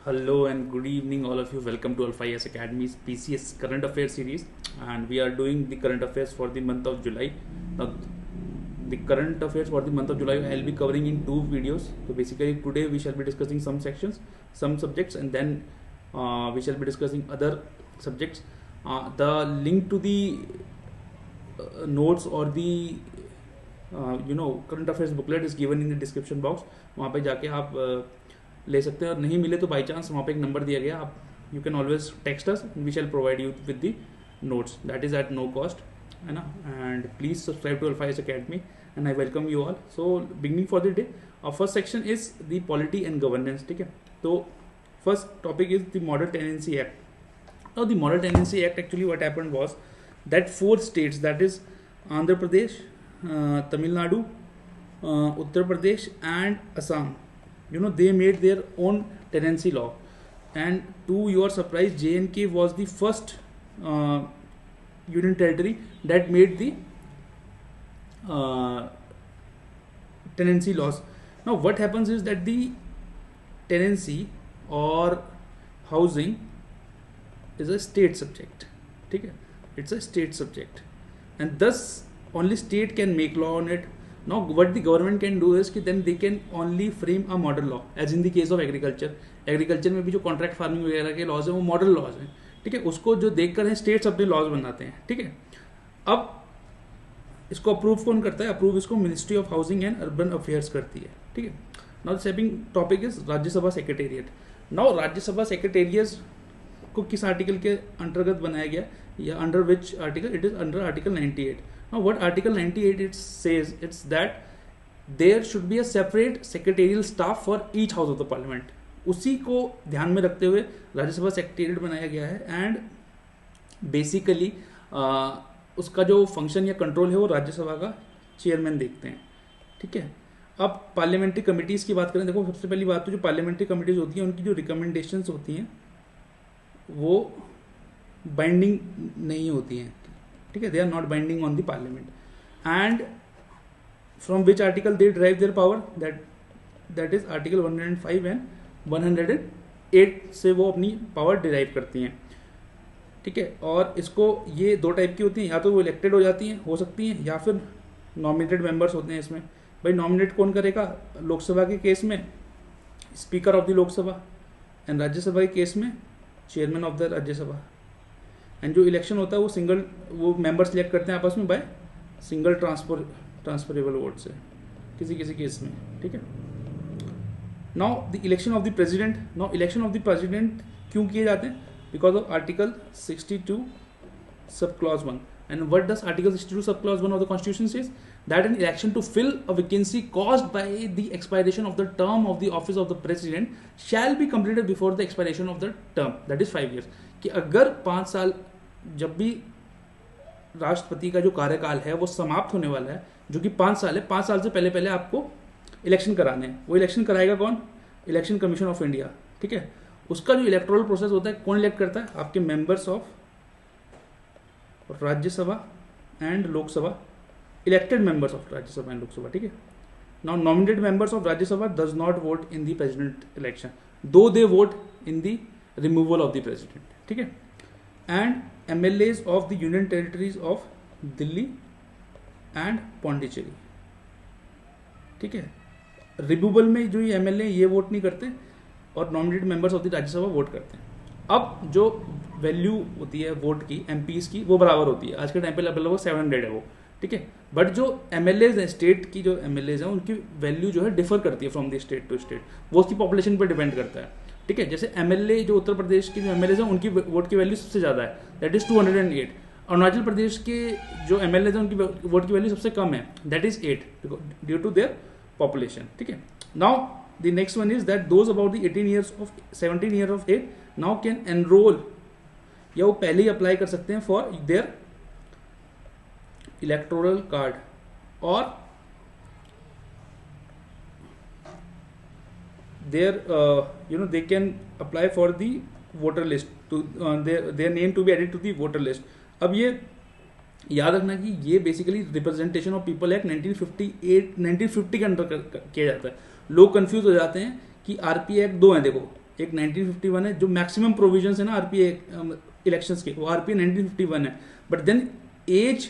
Hello and good evening, all of you. Welcome to Alpha IS Academy's PCS Current Affairs series, and we are doing the current affairs for the month of July. Now, the current affairs for the month of July I'll be covering in two videos. So basically, today we shall be discussing some sections, some subjects, and then we shall be discussing other subjects. The link to the notes or the current affairs booklet is given in the description box. वहाँ पे जाके आप ले सकते हैं, और नहीं मिले तो बाई चांस वहाँ पे एक नंबर दिया गया, आप you can always text us, we shall provide you with the notes, that is at no cost, है ना. And please subscribe to Alpha Academy and I welcome you all. So beginning for the day, our first section is the polity and governance. ठीक है, तो first topic is the model tenancy act. Now the Model Tenancy Act, actually what happened was that four states, that is Andhra Pradesh, Tamil Nadu, Uttar Pradesh and Assam, they made their own tenancy law, and to your surprise J&K was the first union territory that made the tenancy laws. Now what happens is that the tenancy or housing is a state subject. ठीक है, it's a state subject and thus only state can make law on it. Now what the government can do is कि then they can only frame a model law, as in the case of agriculture. Agriculture में भी जो contract farming वगैरह के laws हैं वो model laws हैं. ठीक है, उसको जो देख कर स्टेट्स अपने लॉज बनाते हैं. ठीक है, अब इसको अप्रूव कौन करता है? अप्रूव इसको ministry of housing and urban affairs करती है. ठीक है, now the second topic is Rajya Sabha secretariat. Now Rajya Sabha secretariat को किस आर्टिकल के अंतर्गत बनाया गया, या under which article? It is under article 98. Now what article 98 it says? It's that there should be a separate secretarial staff for each house of the parliament. उसी को ध्यान में रखते हुए राज्यसभा सेक्रेटेरिएट बनाया गया है, एंड बेसिकली उसका जो फंक्शन या कंट्रोल है वो राज्यसभा का चेयरमैन देखते हैं. ठीक है, अब पार्लियामेंट्री कमिटीज़ की बात करें. देखो, सबसे पहली बात तो जो पार्लियामेंट्री कमिटीज़ होती हैं उनकी जो रिकमेंडेशंस होती हैं वो बाइंडिंग नहीं होती हैं. ठीक है, they are not binding on the parliament. And from which article they drive their power? That is article 105 and 108 से वो अपनी पावर डिराइव करती हैं. ठीक है, और इसको ये दो टाइप की होती हैं, या तो वो इलेक्टेड हो जाती हैं, हो सकती हैं, या फिर नॉमिनेटेड मेंबर्स होते हैं इसमें. भाई नॉमिनेट कौन करेगा? लोकसभा के केस में speaker of the Lok Sabha, and Rajya Sabha के केस में chairman of the Rajya Sabha. And जो इलेक्शन होता है वो मेंबर सिलेक्ट करते हैं आपस में बाय सिंगल ट्रांसफरेबल वोट से किसी किसी केस में. ठीक है, now the election of the president. Now election of the president क्यों किए जाते हैं? Because of article 62 sub clause 1. And what does article 62 sub clause 1 of the constitution says? that an election to fill a vacancy caused by the expiration of the term of the office of the president shall be completed before the expiration of the term, that is 5 years. कि अगर 5 साल, जब भी राष्ट्रपति का जो कार्यकाल है वो समाप्त होने वाला है, जो कि 5 साल है, 5 साल से पहले पहले आपको इलेक्शन कराने हैं. वो इलेक्शन कराएगा कौन? Election commission of India. ठीक है, उसका जो इलेक्टोरल प्रोसेस होता है कौन इलेक्ट करता है? आपके members of Rajya Sabha and Lok Sabha, elected members of Rajya Sabha and Lok Sabha. ठीक है, now nominated members of Rajya Sabha does not vote in the president election, though they vote in the removal of the president. ठीक है, and MLAs of the union territories of Delhi and Pondicherry. ठीक है, removal में जो ये MLA ये vote नहीं करते, और nominated members of the Rajya Sabha vote करते हैं. अब जो वैल्यू होती है वोट की MPs की वो बराबर होती है. आज के टाइम पे लगभग 700 है वो. ठीक है, बट जो MLAs हैं, स्टेट की जो MLAs हैं, उनकी वैल्यू जो है डिफर करती है from the state to state. वो उसकी पॉपुलेशन पर डिपेंड करता है. ठीक है, जैसे MLA जो उत्तर प्रदेश के जो MLAs हैं उनकी वोट की वैल्यू सबसे ज़्यादा है, दैट इज़ 208. अरुणाचल प्रदेश के जो MLAs हैं उनकी वोट की वैल्यू सबसे कम है, that is 8 due to their population. ठीक है, now the next one is that those about the 17 year of age now can enrol, या वो पहले ही अप्लाई कर सकते हैं फॉर देयर इलेक्टोरल कार्ड, और there they can apply for the voter list to their name to be added to the voter list. अब ये याद रखना कि ये basically representation of people act 1950 के अंडर किया जाता है. लोग कंफ्यूज हो जाते हैं कि आरपी एक्ट 2 हैं. देखो, एक 1951 है, जो मैक्सिमम प्रोविजंस है ना आरपीए इलेक्शंस के, वो आरपीए 1951 है। But then age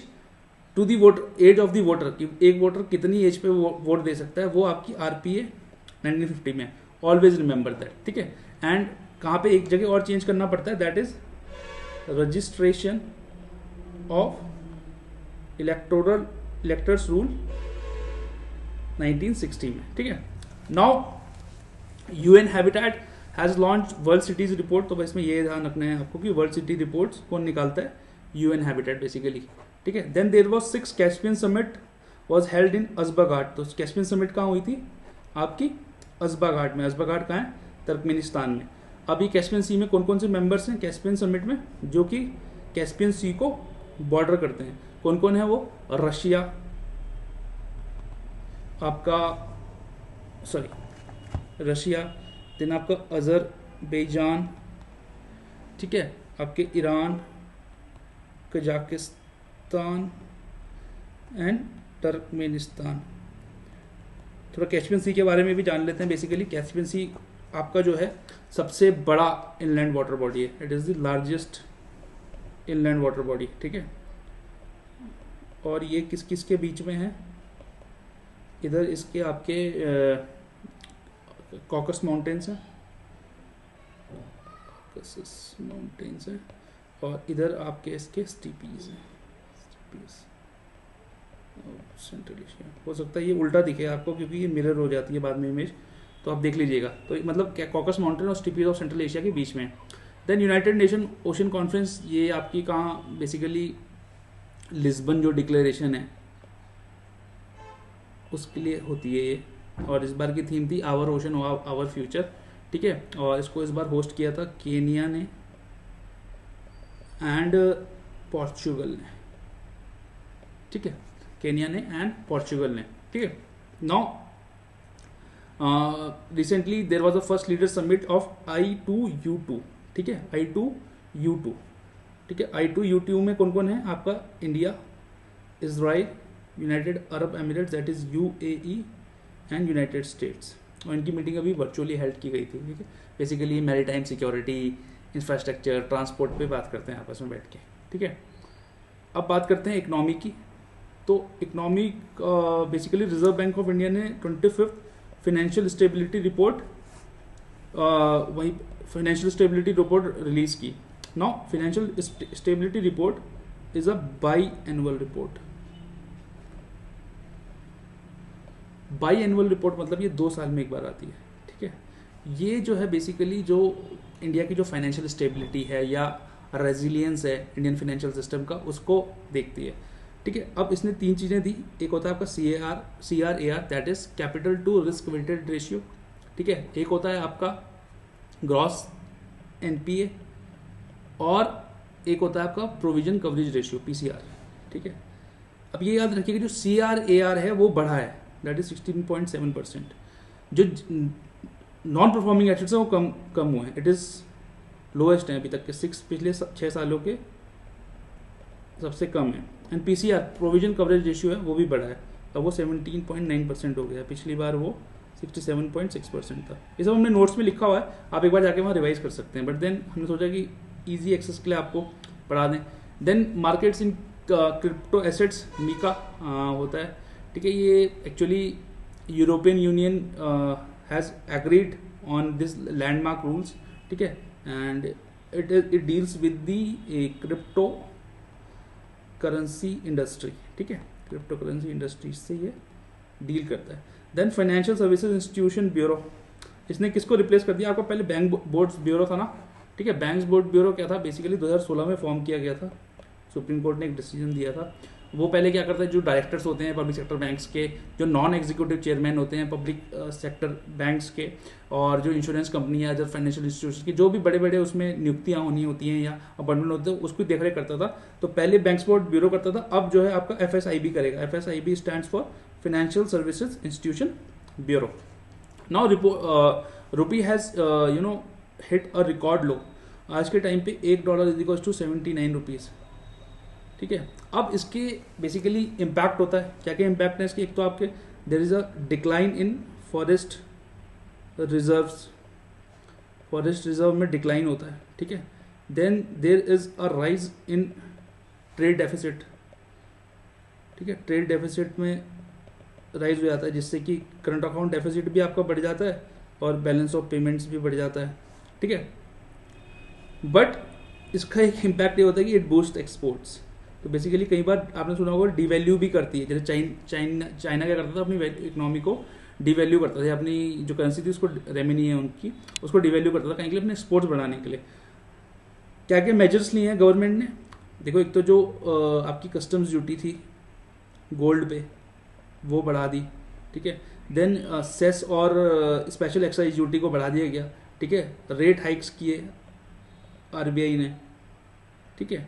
to the voter, age of the voter, कि एक वोटर कितनी एज पे वोट दे सकता है, वो आपकी आरपीए 1950 में। ऑलवेज रिमेंबर दैट, ठीक है। एंड कहाँ पे एक जगह और चेंज करना पड़ता है, that is registration of electors rule 1960 में, ठीक है। Now UN habitat has launch world cities report. तो इसमें ये ध्यान रखना है आपको कि वर्ल्ड सिटी रिपोर्ट्स कौन निकालता है, यूएन हैबिटेट बेसिकली, ठीक है। Then there was 6 Caspian summit was held in Ashgabat. तो कैस्पियन समिट कहाँ हुई थी, आपकी अज़्बाघाट में। अज़्बाघाट कहाँ है, तुर्कमेनिस्तान में। अब ये कैस्पियन सी में कौन कौन से मेंबर्स हैं कैस्पियन समिट में, जो कि कैस्पियन सी को बॉर्डर करते हैं, कौन कौन है वो, रशिया, आपका रशिया, देन आपका अजरबैजान, ठीक है, आपके ईरान, कजाकिस्तान एंड तुर्कमेनिस्तान। थोड़ा कैस्पियन सी के बारे में भी जान लेते हैं। बेसिकली कैस्पियन सी आपका जो है सबसे बड़ा इनलैंड वाटर बॉडी है, it is the largest inland water body, ठीक है। और ये किस किस के बीच में है, इधर इसके आपके कॉकस माउंटेन्स हैं, कॉकस माउंटेन्स हैं, और इधर आपके इसके स्टीपीज हैं, सेंट्रल एशिया। हो सकता है ये उल्टा दिखे आपको क्योंकि ये मिरर हो जाती है बाद में इमेज, तो आप देख लीजिएगा। तो मतलब कॉकस माउंटेन और स्टीपीज ऑफ सेंट्रल एशिया के बीच में। Then United Nation ocean conference, ये आपकी कहाँ, बेसिकली लिस्बन जो डिक्लेरेशन है उसके लिए होती है ये। और इस बार की थीम थी आवर ओशन आवर फ्यूचर, ठीक है। और इसको इस बार होस्ट किया था केनिया ने एंड पोर्चुगल ने, ठीक है, केनिया ने एंड पोर्चुगल ने, ठीक है। Now recently there was the first leader summit of I2U2, ठीक है, I2U2, ठीक है। I2U2 में कौन कौन है आपका, India, Israel, United Arab Emirates that is UAE and United states. और इनकी मीटिंग अभी वर्चुअली हेल्ड की गई थी, ठीक है। Basically maritime security, infrastructure, transport पे बात करते हैं आपस में बैठ के, ठीक है। अब बात करते हैं इकोनॉमी की। तो economy basically reserve Bank of India ने 25th फाइनेंशियल स्टेबिलिटी रिपोर्ट, वही फाइनेंशियल स्टेबिलिटी रिपोर्ट रिलीज की। Now financial stability report is a by annual report. By annual report मतलब ये 2 साल में एक बार आती है, ठीक है। ये जो है बेसिकली जो इंडिया की जो फाइनेंशियल स्टेबिलिटी है या रेजिलियंस है इंडियन फाइनेंशियल सिस्टम का, उसको देखती है, ठीक है। अब इसने 3 चीज़ें दी, एक होता है आपका CRAR that is capital to risk weighted ratio, ठीक है। एक होता है आपका ग्रॉस NPA, और एक होता है आपका प्रोविजन कवरेज रेशियो PCR, ठीक है। अब ये याद रखिएगा जो CRAR है वो बढ़ा है, दैट इज 16.7%। जो नॉन परफॉर्मिंग एसेट्स है वो कम हुए हैं, इट इज़ लोएस्ट है अभी तक के पिछले 6 सालों के सबसे कम है। And PCR provision coverage ratio है वो भी बढ़ा है, अब वो 17.9% हो गया, पिछली बार वो 67.6% था। ये सब हमने नोट्स में लिखा हुआ है, आप एक बार जाके वहाँ रिवाइज कर सकते हैं। बट देन हमने सोचा कि ईजी एक्सेस के लिए आपको पढ़ा दें। Then markets in crypto assets MiCA होता है, ठीक है। ये actually European Union has agreed on this landmark rules, ठीक है। And it deals with the crypto currency industry, ठीक है, क्रिप्टो करेंसी इंडस्ट्री से ये डील करता है। Then financial services institution bureau, इसने किसको रिप्लेस कर दिया, आपको पहले बैंक बोर्ड्स ब्यूरो था ना, ठीक है। बैंक्स बोर्ड ब्यूरो क्या था, बेसिकली 2016 में फॉर्म किया गया था, सुप्रीम कोर्ट ने एक डिसीजन दिया था। वो पहले क्या करता है, जो डायरेक्टर्स होते हैं पब्लिक सेक्टर बैंक्स के, जो नॉन एग्जीक्यूटिव चेयरमैन होते हैं पब्लिक सेक्टर बैंक्स के, और जो इंश्योरेंस कंपनियां, जो फाइनेंशियल इंस्टीट्यूशन की जो भी बड़े बड़े उसमें नियुक्तियां होनी होती हैं या अपॉइंटमेंट होते हैं, उसको देखरेख करता था। तो पहले बैंक्स बोर्ड ब्यूरो करता था, अब जो है आपका FSIB करेगा। FSIB stands for financial services institution bureau. Now rupee has hit a record लो। आज के टाइम पे $1 इज इक्वल्स टू 79 रुपीज़, ठीक है। अब इसके बेसिकली इम्पैक्ट होता है, क्या क्या इम्पैक्ट है इसके, एक तो आपके there is a decline in forest reserves, forest reserve में डिक्लाइन होता है, ठीक है। Then there is a rise in trade deficit, ठीक है। ट्रेड डेफिसिट में राइज हो जाता है, जिससे कि करंट अकाउंट डेफिसिट भी आपका बढ़ जाता है और बैलेंस ऑफ पेमेंट्स भी बढ़ जाता है, ठीक है। बट इसका एक इम्पैक्ट ये होता है कि इट बूस्ट एक्सपोर्ट्स। तो बेसिकली कई बार आपने सुना होगा डिवैल्यू भी करती है, जैसे चाइना क्या करता था, अपनी इकोनॉमी को डिवैल्यू करता था, अपनी जो करेंसी थी उसको, रेमिनी है उनकी, उसको डिवैल्यू करता था कहीं के लिए, अपने एक्सपोर्ट्स बढ़ाने के लिए। क्या क्या मेजर्स लिए हैं गवर्नमेंट ने? देखो, एक तो जो आपकी कस्टम्स ड्यूटी थी गोल्ड पे वो बढ़ा दी, ठीक है। देन सेस और स्पेशल एक्साइज ड्यूटी को बढ़ा दिया गया, ठीक है। रेट हाइक्स किए आरबीआई ने, ठीक है।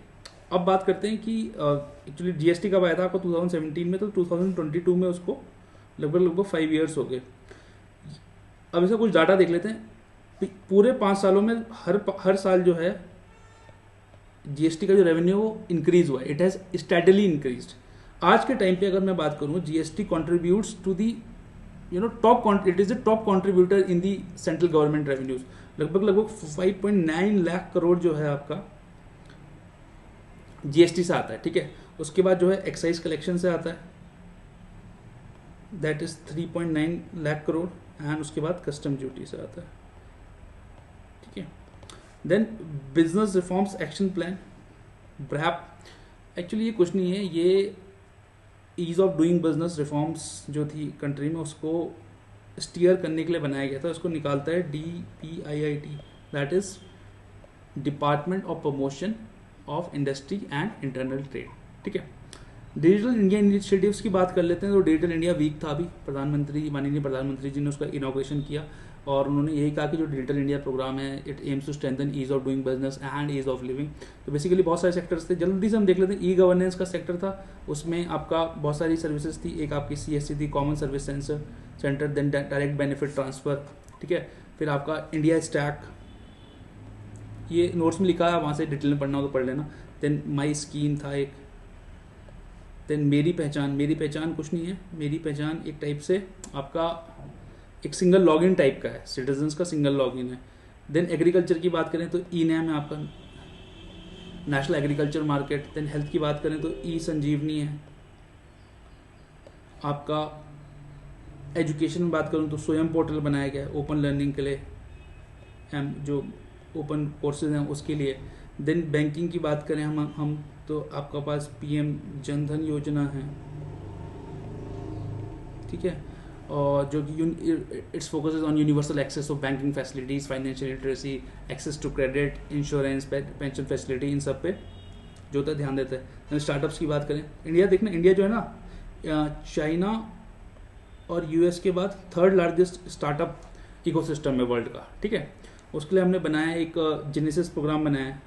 अब बात करते हैं कि एक्चुअली जीएसटी कब आया था आपको 2017 में, तो 2022 में उसको लगभग 5 इयर्स हो गए। अब इसका कुछ डाटा देख लेते हैं। पूरे 5 सालों में हर साल जो है जीएसटी का जो रेवेन्यू वो इंक्रीज हुआ है, इट हैज स्टेडली इंक्रीज्ड। आज के टाइम पे अगर मैं बात करूं, GST contributes to the it is the top contributor in the central government revenues. लगभग 5.9 लाख करोड़ जो है आपका जीएसटी से आता है, ठीक है। उसके बाद जो है एक्साइज कलेक्शन से आता है, that is 3.9 lakh crore, and उसके बाद कस्टम ड्यूटी से आता है, ठीक है। Then business reforms action plan, BRAP. Actually ये कुछ नहीं है, ये ease of doing business reforms जो थी कंट्री में उसको स्टीयर करने के लिए बनाया गया था। उसको निकालता है DPIIT, that is department of promotion of industry and internal trade, ठीक है। डिजिटल इंडिया इनिशिएटिव्स की बात कर लेते हैं। तो डिजिटल इंडिया वीक था अभी, माननीय प्रधानमंत्री जी ने उसका इनॉग्रेशन किया और उन्होंने यही कहा कि जो डिजिटल इंडिया प्रोग्राम है it aims to strengthen ease of doing business and ease of living. तो बेसिकली बहुत सारे सेक्टर्स थे, जल्दी से हम देख लेते हैं। ई गवर्नेंस का सेक्टर था, उसमें आपका बहुत सारी सर्विसेज थी। एक आपकी CSC थी, common service centre, then direct benefit transfer, ठीक है। फिर आपका इंडिया स्टैक, ये नोट्स में लिखा है, वहाँ से डिटेल में पढ़ना हो तो पढ़ लेना। देन माई स्कीम था एक, देन मेरी पहचान कुछ नहीं है, मेरी पहचान एक टाइप से आपका एक सिंगल लॉगिन टाइप का है, सिटीजन्स का सिंगल लॉगिन है। देन एग्रीकल्चर की बात करें तो ई-नैम है आपका, national agriculture market. Then health की बात करें तो ई-संजीवनी है आपका। एजुकेशन में बात करूं तो स्वयं पोर्टल बनाया गया है ओपन लर्निंग के लिए, जो ओपन कोर्सेज हैं उसके लिए। देन बैंकिंग की बात करें हम तो आपका पास PM जनधन योजना है, ठीक है। और जो कि it's focuses on universal access of banking facilities, financial literacy, access to credit, insurance, pension facility, इन सब पे जो होता है ध्यान देता है। स्टार्टअप्स की बात करें, इंडिया देखना, इंडिया जो है ना चाइना और US के बाद 3rd लार्जेस्ट स्टार्टअप इकोसिस्टम है वर्ल्ड का, ठीक है। उसके लिए हमने बनाया एक जेनेसिस प्रोग्राम बनाया है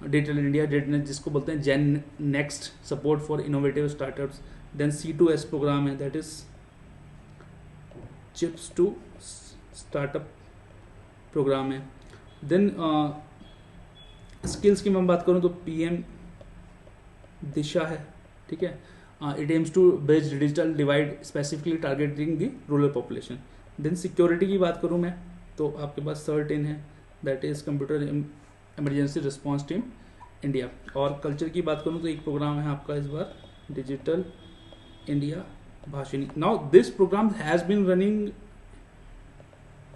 डिजिटल इंडिया, जिसको बोलते हैं gen next, support for innovative startups. Then C2S program है, that is chips to startup program है। देन स्किल्स की मैं बात करूं तो PM दिशा है, ठीक है। It aims to bridge digital divide, specifically targeting the rural population. Then security की बात करूं मैं तो आपके पास CERT-in है, that is computer emergency response team India. और कल्चर की बात करूं तो एक प्रोग्राम है आपका इस बार, digital India Bhashini. Now this program has been running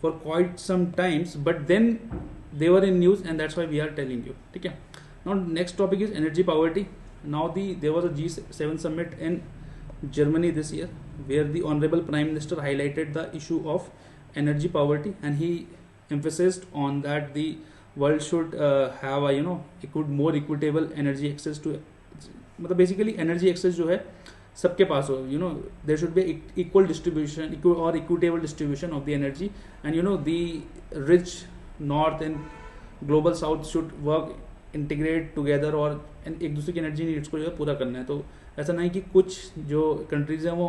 for quite some times, but then they were in news and that's why we are telling you, ठीक है। Now next topic is energy poverty. Now there was a G7 summit in Germany this year where the honorable prime minister highlighted the issue of energy poverty and he emphasized on that the world should have a more equitable energy access to, मतलब basically energy access जो है सबके पास हो, there should be equal distribution or equitable distribution of the energy, and the rich north and global south should work integrate together और एक दूसरे की energy needs को जो है पूरा करना है। तो ऐसा नहीं कि कुछ जो कंट्रीज हैं वो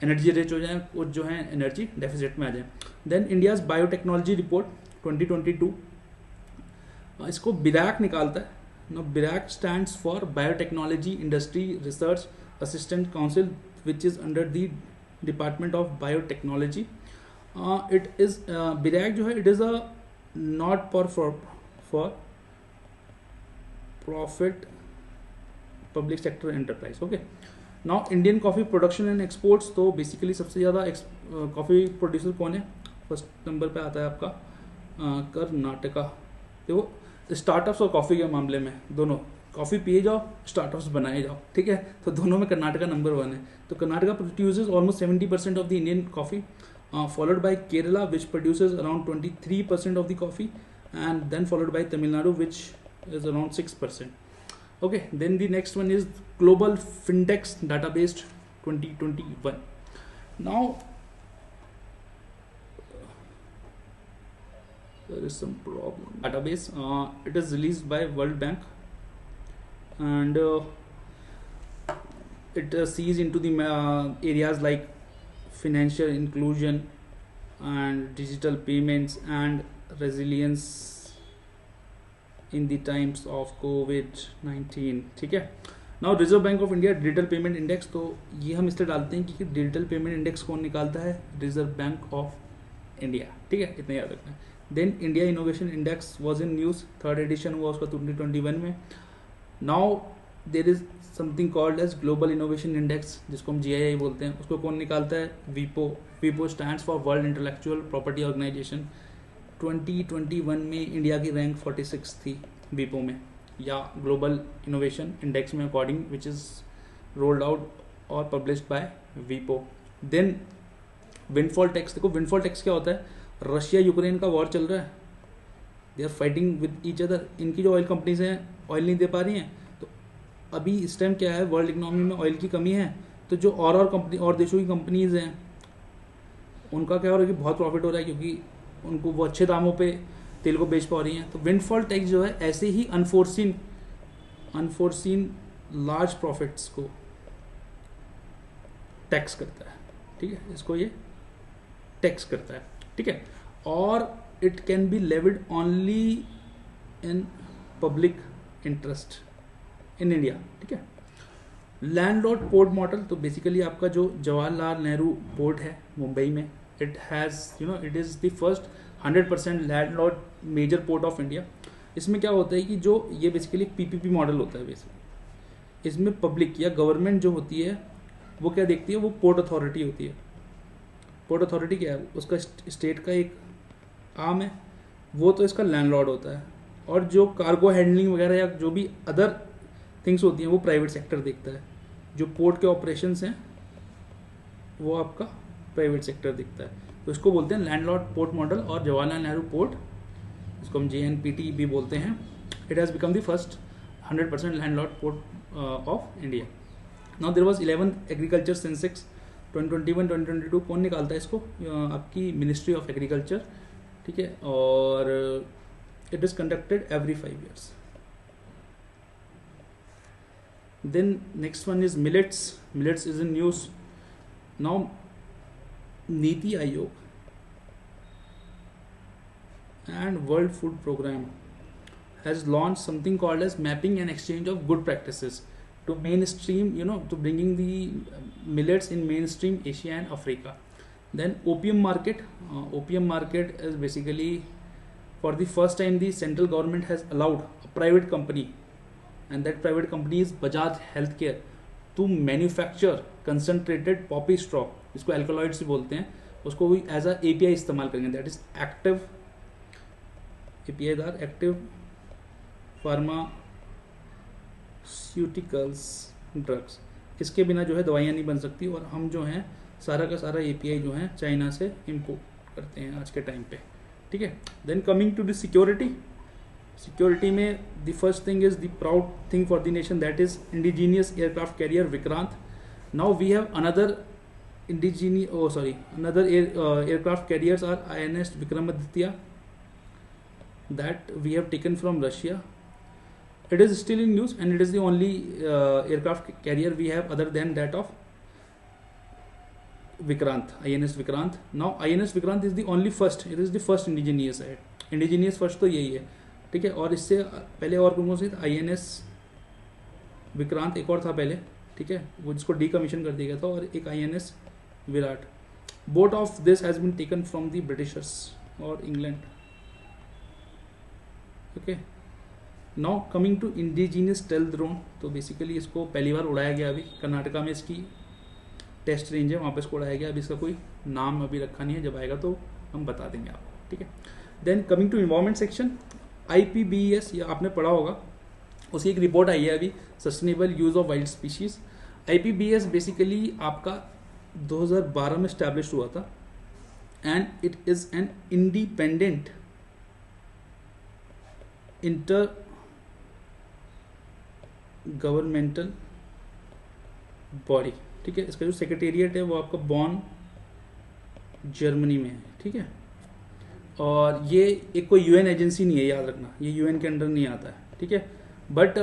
एनर्जी रिच हो जाएं, कुछ जो है एनर्जी डेफिसिट में आ जाए। देन इंडियाज बायोटेक्नोलॉजी रिपोर्ट 2022, इसको बिरैक निकालता है। BIRAC stands for biotechnology industry research assistant council which is under the department of biotechnology. It is BIRAC जो है it is a not for profit public sector enterprise. Okay, now Indian coffee production and exports. तो basically सबसे ज़्यादा coffee producer कौन है? First number पे आता है आपका कर्नाटका. देखो स्टार्टअप्स और कॉफ़ी के मामले में दोनों, कॉफ़ी पिए जाओ, स्टार्टअप्स बनाए जाओ, ठीक है, तो दोनों में कर्नाटका नंबर 1 है. तो Karnataka produces almost 70% of the Indian coffee, followed by Kerala which produces around 23% of the coffee, and then followed by Tamil Nadu which is around 6%. Okay, then the next one is Global Findex Database 2021. Now there is some problem. Database, it is released by World Bank, and it sees into the areas like financial inclusion and digital payments and resilience in the times of COVID-19. ठीक है. Now reserve Bank of India digital payment index, तो ये हम इसलिए डालते हैं कि digital payment index कौन निकालता है? Reserve Bank of India. ठीक है, इतना याद रखना है. Then India innovation index was in news, 3rd edition हुआ उसका 2021 में. Now there is something called as global innovation index, जिसको हम GII बोलते हैं. उसको कौन निकालता है? वीपो. वीपो stands for world intellectual property organisation. 2021 में इंडिया की रैंक 46 थी वीपो में, या ग्लोबल इनोवेशन इंडेक्स में, according which is rolled out और पब्लिश्ड बाय वीपो. Then windfall tax. देखो विंडफॉल टैक्स क्या होता है? रशिया यूक्रेन का वॉर चल रहा है, they are fighting with each other. इनकी जो ऑयल कंपनीज हैं ऑयल नहीं दे पा रही हैं, तो अभी इस टाइम क्या है, वर्ल्ड इकोनॉमी में ऑयल की कमी है, तो जो और कंपनी और देशों की कंपनीज हैं उनका क्या हो रहा है कि बहुत प्रॉफिट हो रहा है, क्योंकि उनको वो अच्छे दामों पे तेल को बेच पा रही हैं. तो विंडफॉल टैक्स जो है ऐसे ही अनफोर्सीन लार्ज प्रॉफिट्स को टैक्स करता है. ठीक है, इसको ये टैक्स करता है. ठीक है, और it can be levied only in public interest in India. ठीक है. लैंडलॉर्ड पोर्ट मॉडल, तो बेसिकली आपका जो जवाहरलाल नेहरू पोर्ट है मुंबई में, it has it is the first 100% landlord major port of India. इसमें क्या होता है कि जो ये बेसिकली PPP मॉडल होता है. बेसिकली इसमें पब्लिक या गवर्नमेंट जो होती है वो क्या देखती है? वो पोर्ट अथॉरिटी होती है. पोर्ट अथॉरिटी क्या है? उसका स्टेट का एक आर्म है, वो तो इसका लैंडलॉर्ड होता है. और जो कार्गो हैंडलिंग वगैरह या जो भी अदर थिंग्स होती हैं वो प्राइवेट सेक्टर देखता है. जो पोर्ट के ऑपरेशंस हैं वो आपका प्राइवेट सेक्टर दिखता है. तो इसको बोलते हैं लैंडलॉर्ड पोर्ट मॉडल. और जवाहरलाल नेहरू पोर्ट, इसको हम JNPT भी बोलते हैं, it has become the first 100% landlord port of India. Now there was 11th agriculture census 2021-2022. कौन निकालता है इसको? आपकी मिनिस्ट्री ऑफ एग्रीकल्चर. ठीक है, और it is conducted every 5 years. Then next one is millets. Millets is in news now. Niti Aayog and World Food Program has launched something called as mapping and exchange of good practices to mainstream, to bringing the millets in mainstream Asia and Africa. Then opium market. Opium market is basically, for the first time the central government has allowed a private company, and that private company is Bajaj Healthcare, to manufacture concentrated poppy straw. इसको alkaloids भी बोलते हैं. उसको भी as a API इस्तेमाल करेंगे. That is active API दार active pharmaceuticals drugs. इसके बिना जो है दवाइयाँ नहीं बन सकती, और हम जो हैं सारा का सारा API जो है चाइना से इम्पोर्ट करते हैं आज के टाइम पे. ठीक है. Then coming to the security में the first thing is the proud thing for the nation, that is indigenous aircraft carrier Vikrant. Now we have another aircraft carriers are INS Vikramaditya that we have taken from Russia. It is still in use, and it is the only aircraft carrier we have other than that of Vikrant, INS Vikrant. Now INS Vikrant is the only first, it is the first indigenous है. indigenous first तो यही है. ठीक है. और इससे पहले और कौन से INS विक्रांत एक और था पहले. ठीक है, वो जिसको डीकमीशन कर दिया गया था, और एक INS Viraat. Both of this has been taken from the britishers or England. Okay, now coming to indigenous stealth drone. तो बेसिकली इसको पहली बार उड़ाया गया अभी कर्नाटका में, इसकी टेस्ट रेंज है, वहाँ पे इसको उड़ाया गया. अभी इसका कोई नाम अभी रखा नहीं है, जब आएगा तो हम बता देंगे आपको. ठीक है, then coming to environment section, IPBES, ये आपने पढ़ा होगा, उसकी एक रिपोर्ट आई है अभी, sustainable use of wild species. IPBES basically आपका 2012 में स्टैब्लिश हुआ था, and it is an independent inter governmental body. ठीक है, इसका जो सेक्रेटेरिएट है वो आपका बॉन जर्मनी में है. ठीक है, और ये एक कोई UN एजेंसी नहीं है, याद रखना, ये UN के अंडर नहीं आता है. ठीक है, बट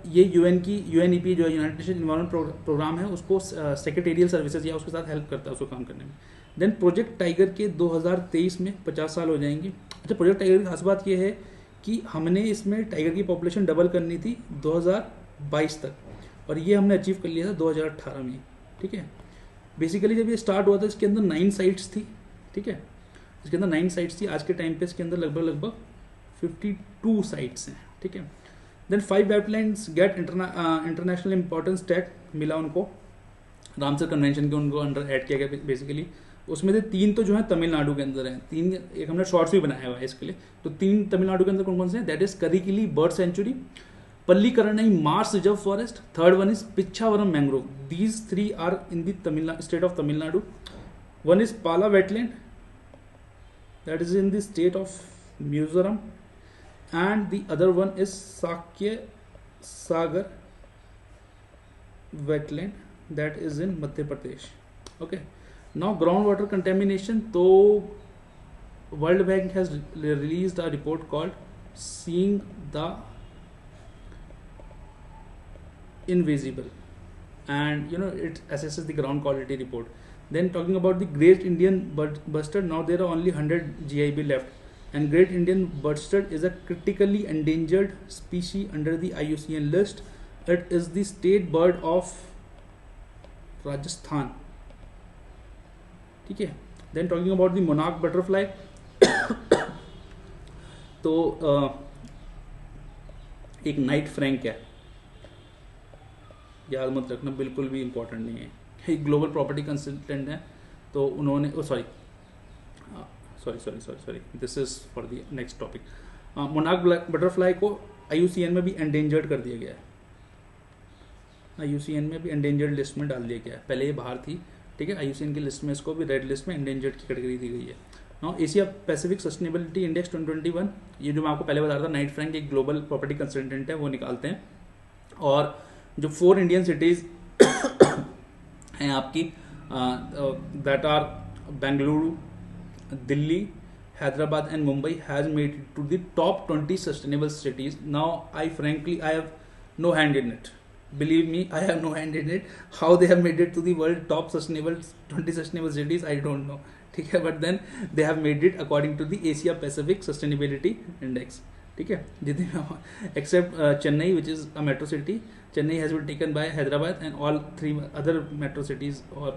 ये UNEP जो यूनाइटेड नेशन इन्वायरमेंट प्रोग्राम है, उसको सेक्रेटेरियल सर्विसेज या उसके साथ हेल्प करता है उसको काम करने में. देन प्रोजेक्ट टाइगर के 2023 में 50 साल हो जाएंगे. अच्छा, प्रोजेक्ट टाइगर की खास बात ये है कि हमने इसमें टाइगर की पॉपुलेशन डबल करनी थी 2022 तक, और ये हमने अचीव कर लिया था 2018 में. ठीक है, बेसिकली जब ये स्टार्ट हुआ था इसके अंदर 9 साइट्स थी. ठीक है, इसके अंदर 9 साइट्स थी. आज के टाइम पे इसके अंदर लगभग 52 साइट्स हैं. ठीक है, then 5 wetlands get international importance tag मिला उनको, रामसर कन्वेंशन के उनको अंडर ऐड किया गया बेसिकली. उसमें से 3 तो जो है तमिलनाडु के अंदर हैं, 3 एक हमने शॉर्ट्स भी बनाया हुआ है इसके लिए. तो 3 तमिलनाडु के अंदर कौन कौन से हैं? That is Karikili bird sanctuary, Pallikaranai marsh reserve forest, third one is Pichavaram mangrove. These 3 are in the state of Tamil Nadu. One is Pala wetland, that is in the state of Mizoram, and the other one is Sakya Sagar wetland, that is in Madhya Pradesh. Okay, now groundwater contamination. So World Bank has released a report called Seeing the Invisible, and it assesses the ground quality report. Then talking about the Great Indian Bustard, now there are only 100 GIB left. And Great Indian Bustard is a critically endangered species under the IUCN list. It is the state bird of Rajasthan. ठीक है, then talking about the monarch butterfly. तो एक Knight Frank है, याद मत रखना, बिल्कुल भी इंपॉर्टेंट नहीं है. एक ग्लोबल प्रॉपर्टी कंसल्टेंट है, तो उन्होंने sorry this is for the next topic. Monarch butterfly को IUCN में भी एंडेंजर्ड कर दिया गया है. IUCN में भी एंडेंजर्ड लिस्ट में डाल दिया गया है. पहले ये बाहर थी. ठीक है, IUCN की लिस्ट में इसको भी रेड लिस्ट में एंडेंजर्ड की कैटेगरी दी गई है. Now Asia Pacific sustainability index 2021, ये जो मैं आपको पहले बता रहा था, नाइट फ्रैंक एक ग्लोबल प्रॉपर्टी कंसल्टेंट है, वो निकालते हैं. और जो 4 इंडियन सिटीज हैं आपकी, that are Bengaluru, Delhi, Hyderabad and Mumbai has made it to the top 20 sustainable cities. Now I have no hand in it. Believe me, I have no hand in it. How they have made it to the world top 20 sustainable cities, I don't know. ठीक है, but then they have made it according to the Asia Pacific Sustainability Index. ठीक है, जितने except Chennai, which is a metro city. Chennai has been taken by Hyderabad, and all 3 other metro cities, or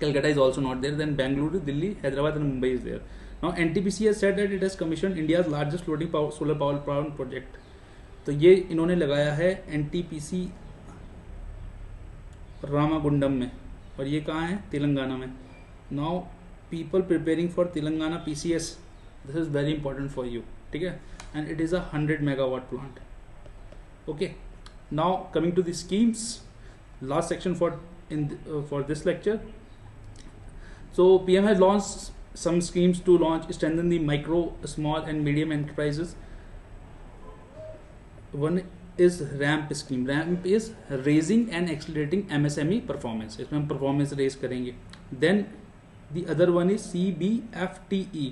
Calcutta is also not there. Then Bangalore, Delhi, Hyderabad and Mumbai is there. Now NTPC has said that it has commissioned India's largest floating solar power plant project. तो ये इन्होंने लगाया है NTPC Ramagundam में, और ये कहाँ है? तेलंगाना में. Now people preparing for Telangana PCS, this is very important for you. ठीक है, and it is a 100 megawatt plant. Okay, now coming to the schemes, last section for this lecture. So PM has launched some schemes to strengthen the micro, small and medium enterprises. One is RAMP scheme. RAMP is raising and accelerating MSME performance. इसमें हम performance raise करेंगे. Then the other one is CBFTE.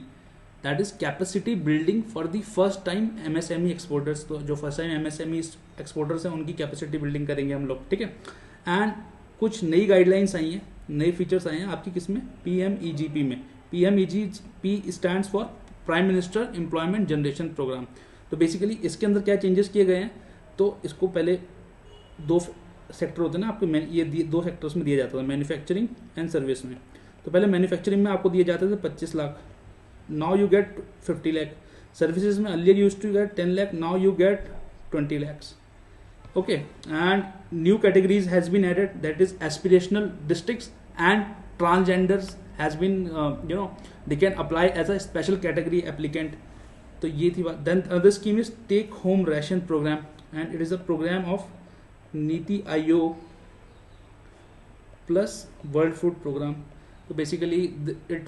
That is capacity building for the first time MSME exporters. तो जो first time MSME exporters हैं उनकी capacity building करेंगे हम लोग. ठीक है, and कुछ नई guidelines आई हैं, नए फीचर्स आए हैं आपकी किसमें? PMEGP में. PMEGP stands for prime minister employment generation programme. तो बेसिकली इसके अंदर क्या चेंजेस किए गए हैं? तो इसको पहले 2 सेक्टर होते हैं ना आपके, ये 2 सेक्टर्स में दिया जाता था, मैन्युफैक्चरिंग एंड सर्विस में. तो पहले मैन्युफैक्चरिंग में आपको दिए जाते थे 25 lakh, now you get 50 lakh. Services में earlier used to get 10 lakh, now you get 20 lakhs. Okay, and new categories has been added, that is aspirational districts and transgenders has been they can apply as a special category applicant. तो ये थी बात. Then another scheme is take home ration program, and it is a program of Niti Aayog plus World Food Program. So basically it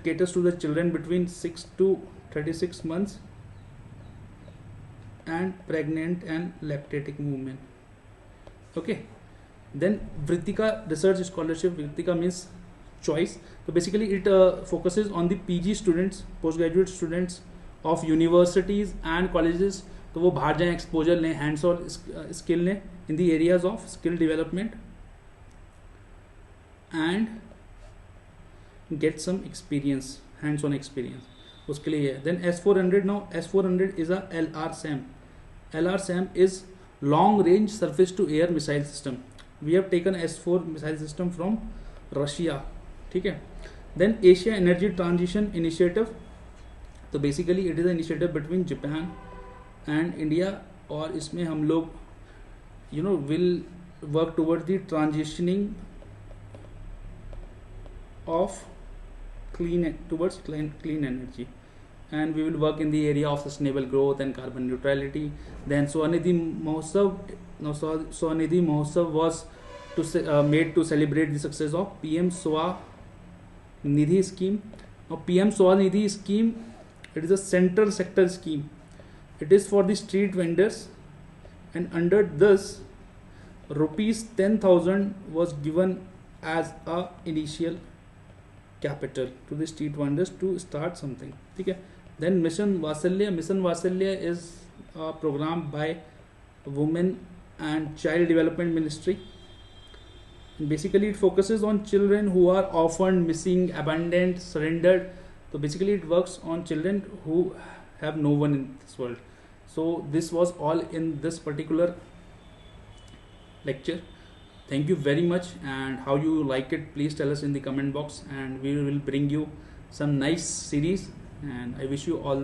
caters to the children between 6 to 36 months and pregnant and lactating women. Okay, then Vritika research scholarship. Vritika means choice. So basically it focuses on the PG students, postgraduate students of universities and colleges. तो वो बाहर जाएं, exposure लें, hands on skill लें in the areas of skill development and get some experience, hands on experience, उसके लिए है. Then S400. Now S400 is a LRSAM. LRSAM is long range surface to air missile system. We have taken S4 missile system from Russia. ठीक है. Then Asia Energy Transition Initiative. तो basically it is an initiative between Japan and India, और इसमें हम लोग will work towards the transitioning of clean energy, and we will work in the area of sustainable growth and carbon neutrality. Then Swanidhi Mahotsav was made to celebrate the success of PM Swanidhi scheme. Now PM Swanidhi scheme, it is a central sector scheme. It is for the street vendors, and under this rupees 10,000 was given as a initial capital to the street vendors to start something. Okay. Then Mission Vatsalya is a program by Women and Child Development Ministry. And basically it focuses on children who are orphaned, missing, abandoned, surrendered. So basically it works on children who have no one in this world. So this was all in this particular lecture. Thank you very much, and how you like it, please tell us in the comment box, and we will bring you some nice series, and I wish you all the